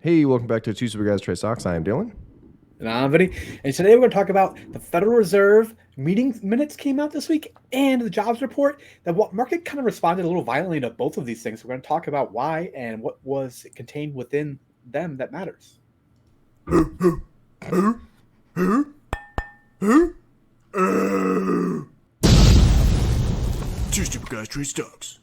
Hey, welcome back to Two Super Guys Trade Stocks. I am Dylan. And I'm Vinny. And today we're going to talk about the Federal Reserve meeting minutes came out this week and the jobs report. The market kind of responded a little violently to both of these things. We're going to talk about why and what was contained within them that matters. Two Super Guys Trade Stocks.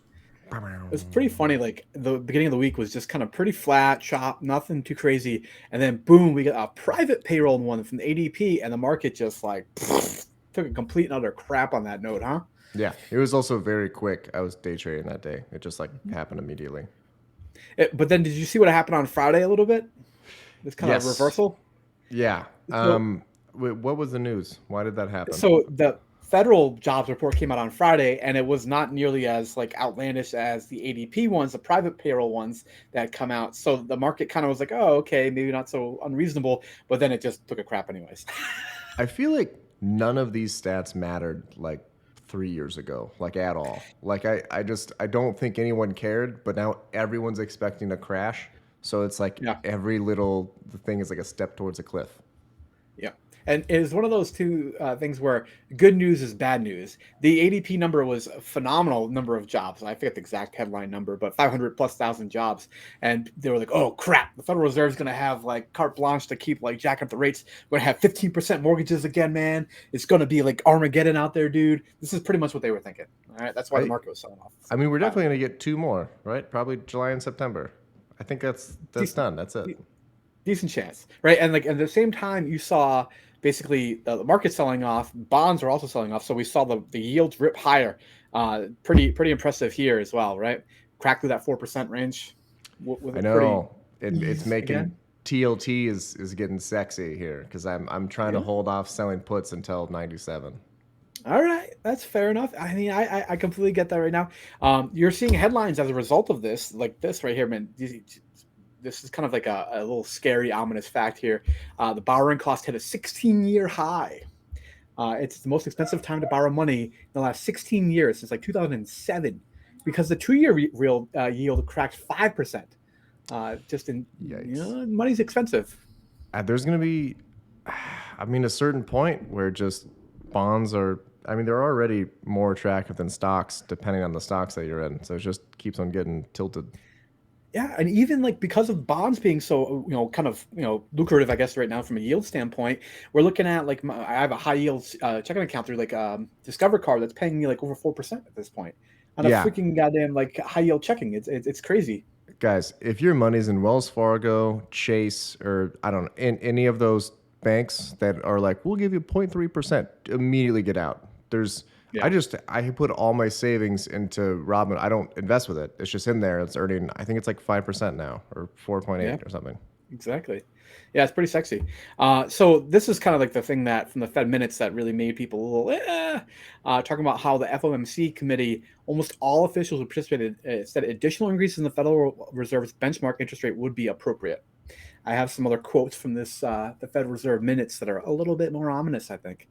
It was pretty funny. Like the beginning of the week was just kind of pretty flat, chop, nothing too crazy. And then boom, we got a private payroll one from the ADP, and the market just like took a complete and utter crap on that note, huh? Yeah, it was also very quick. I was day trading that day. It just happened immediately. But then did you see what happened on Friday a little bit? This kind of Yes. reversal. Yeah. So What was the news? Why did that happen? so the federal jobs report came out on Friday, and it was not nearly as like outlandish as the ADP ones, the private payroll ones that had come out. So the market kind of was like, oh, okay, maybe not so unreasonable, but then it just took a crap anyways. I feel like none of these stats mattered 3 years ago, at all. I don't think anyone cared, but now everyone's expecting a crash. So it's like Yeah. every little thing is like a step towards a cliff. Yeah. And it is one of those two things where good news is bad news. The ADP number was a phenomenal number of jobs. I forget the exact headline number, but 500 plus thousand jobs. And they were like, oh, crap. The Federal Reserve is going to have like carte blanche to keep like jacking up the rates. We're going to have 15% mortgages again, man. It's going to be like Armageddon out there, dude. This is pretty much what they were thinking. All right. That's why the I market was selling off. I mean, we're definitely Violently. going to get two more, right? Probably July and September. I think that's Decent. done. That's it. Decent chance, right? And like at the same time, you saw basically the market selling off. Bonds are also selling off, so we saw the yields rip higher. Pretty impressive here as well, right? Crack through that 4% range with I a pretty know it's ease making again. TLT is getting sexy here because I'm trying to Yeah. hold off selling puts until 97. All right, that's fair enough. I mean, I completely get that right now. You're seeing headlines as a result of this, like this right here, man. This is kind of like a little scary, ominous fact here. The borrowing cost hit a 16-year high. It's the most expensive time to borrow money in the last 16 years, since like 2007, because the 2-year real yield cracked 5%. Just in, Yikes! money's expensive. There's gonna be, I mean, a certain point where just bonds are. I mean, they're already more attractive than stocks, depending on the stocks that you're in. So it just keeps on getting tilted. Yeah, and even like because of bonds being so kind of lucrative, I guess right now from a yield standpoint, we're looking at like I have a high yield checking account through like Discover Card that's paying me like over 4% at this point on a Yeah, freaking goddamn like high yield checking. It's crazy. guys, if your money's in Wells Fargo, Chase, or I don't know, in any of those banks that are like, we'll give you 0.3%, immediately get out. Yeah. I put all my savings into Robin. I don't invest with it. It's just in there. It's earning, I think it's like 5% now or Yeah. 4.8 or something. Exactly. Yeah, it's pretty sexy. So this is kind of like the thing that from the Fed minutes that really made people a little talking about how the FOMC committee, almost all officials who participated, said additional increases in the Federal Reserve's benchmark interest rate would be appropriate. I have some other quotes from this the Federal Reserve minutes that are a little bit more ominous, I think.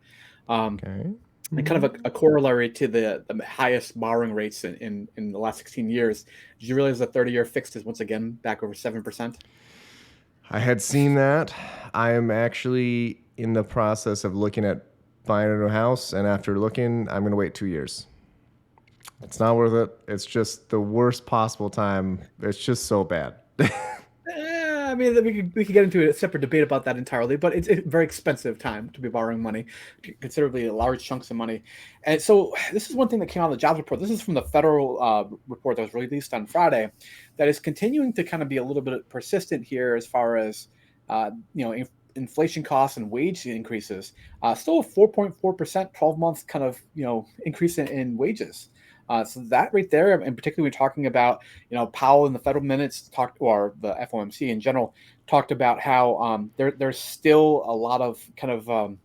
Um, Okay. and kind of a corollary to the highest borrowing rates in the last 16 years. Did you realize the 30-year fixed is once again back over 7%? I had seen that. I am actually in the process of looking at buying a new house. And after looking, I'm going to wait 2 years. It's not worth it. It's just the worst possible time. It's just so bad. I mean, we could get into a separate debate about that entirely, but it's a very expensive time to be borrowing money, considerably large chunks of money. And so this is one thing that came out of the jobs report. This is from the federal report that was released on Friday, that is continuing to kind of be a little bit persistent here as far as inflation costs and wage increases. Still a 4.4% 12-month kind of increase in wages. So that right there, and particularly when talking about, Powell in the federal minutes talked, or the FOMC in general, talked about how there's still a lot of kind of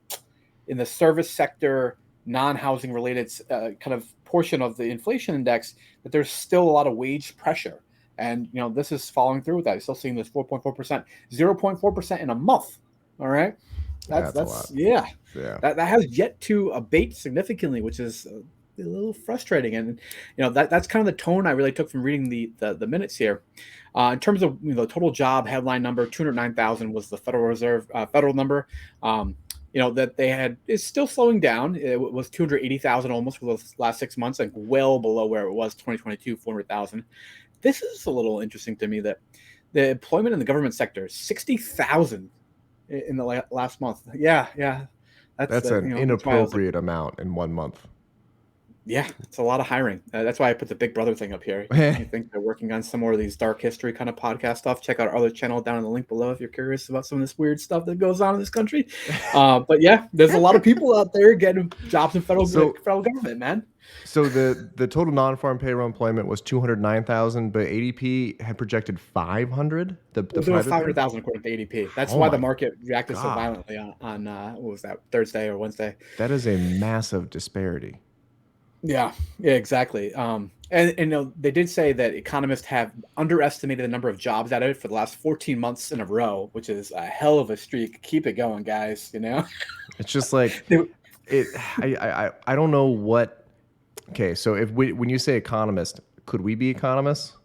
in the service sector, non-housing related kind of portion of the inflation index, that there's still a lot of wage pressure. And this is following through with that. You're still seeing this 4.4%, 0.4% in a month. All right, Yeah, that's that's a lot. yeah, Yeah. that has yet to abate significantly, which is a little frustrating. And that's kind of the tone I really took from reading the minutes here. In terms of the total job headline number, 209,000 was the Federal Reserve federal number. That they had is still slowing down. It was 280,000 almost for the last 6 months, like well below where it was 2022, 400,000. This is a little interesting to me that the employment in the government sector, 60,000 in the last month. Yeah, yeah. That's an That's why I was like, inappropriate amount in 1 month. yeah, it's a lot of hiring. That's why I put the Big Brother thing up here. You think they're working on some more of these dark history kind of podcast stuff? Check out our other channel down in the link below if you're curious about some of this weird stuff that goes on in this country. But yeah, there's a lot of people out there getting jobs in federal government, man. So the total non-farm payroll employment was 209,000, but ADP had projected 500. It was over 500,000 according to ADP. That's why the market reacted so violently on what was that, Thursday or Wednesday? That is a massive disparity. Yeah, exactly. And they did say that economists have underestimated the number of jobs added for the last 14 months in a row, which is a hell of a streak. Keep it going, guys. It's just like I don't know what. Okay, so when you say economist, could we be economists?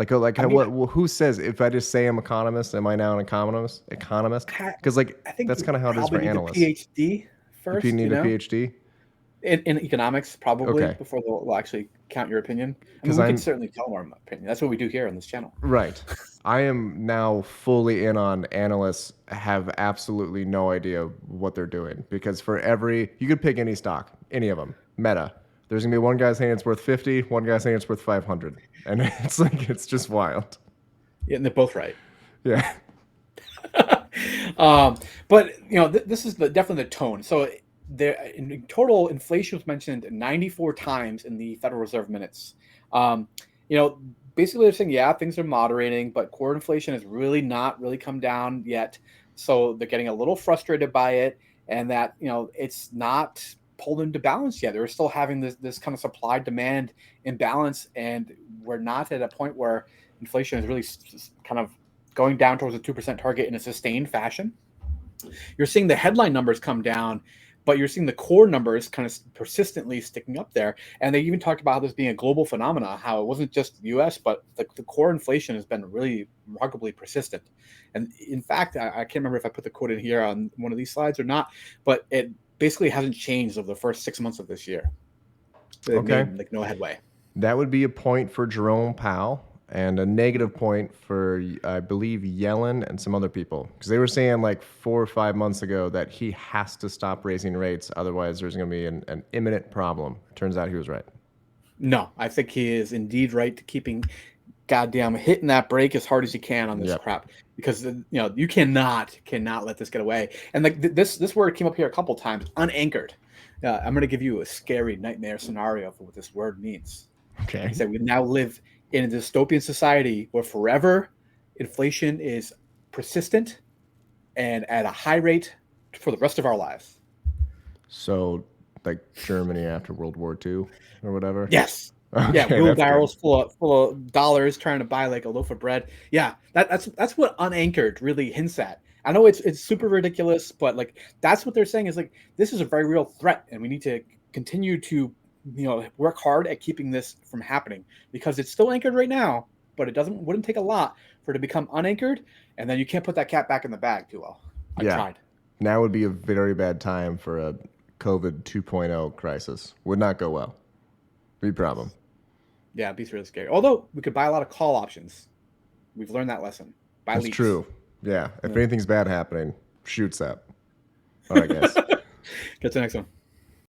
Who says if I just say I'm economist, am I now an economist? Because I think that's kind of how it is for analysts. PhD first. You need a PhD in economics, probably before they'll actually count your opinion. I mean, we can certainly tell our opinion. That's what we do here on this channel. Right. I am now fully in on analysts have absolutely no idea what they're doing because you could pick any stock, any of them, Meta. There's gonna be one guy saying it's worth 50, one guy saying it's worth 500, and it's just wild. Yeah, and they're both right. Yeah. But this is definitely the tone. So in total, inflation was mentioned 94 times in the Federal Reserve minutes. Basically they're saying, yeah, things are moderating, but core inflation has really not come down yet. So they're getting a little frustrated by it, and that it's not pulled into balance yet. They're still having this kind of supply demand imbalance, and we're not at a point where inflation is really kind of going down towards a 2% target in a sustained fashion. You're seeing the headline numbers come down, but you're seeing the core numbers kind of persistently sticking up there. And they even talked about this being a global phenomenon, how it wasn't just the US, but the core inflation has been really remarkably persistent. And in fact, I can't remember if I put the quote in here on one of these slides or not, but it basically hasn't changed over the first 6 months of this year. They made no headway. That would be a point for Jerome Powell and a negative point for, I believe, Yellen and some other people. Because they were saying 4 or 5 months ago that he has to stop raising rates. Otherwise, there's going to be an imminent problem. Turns out he was right. No, I think he is indeed right to keeping goddamn hitting that brake as hard as you can on this crap. Because, you cannot let this get away. And this word came up here a couple times, unanchored. I'm going to give you a scary nightmare scenario for what this word means. Okay. He said we now live in a dystopian society where forever inflation is persistent and at a high rate for the rest of our lives. So, like Germany after World War II or whatever? Yes. Okay, yeah, wheelbarrows full of dollars trying to buy a loaf of bread. Yeah, that's what unanchored really hints at. I know it's super ridiculous, but that's what they're saying is this is a very real threat, and we need to continue to work hard at keeping this from happening because it's still anchored right now, but it wouldn't take a lot for it to become unanchored, and then you can't put that cat back in the bag too well. I tried. Now would be a very bad time for a COVID 2.0 crisis. Would not go well. Big problem. Yeah, it'd be really scary. Although we could buy a lot of call options. We've learned that lesson. That's true. Yeah. If anything's bad happening, shoots that. All right, guys. Get to the next one.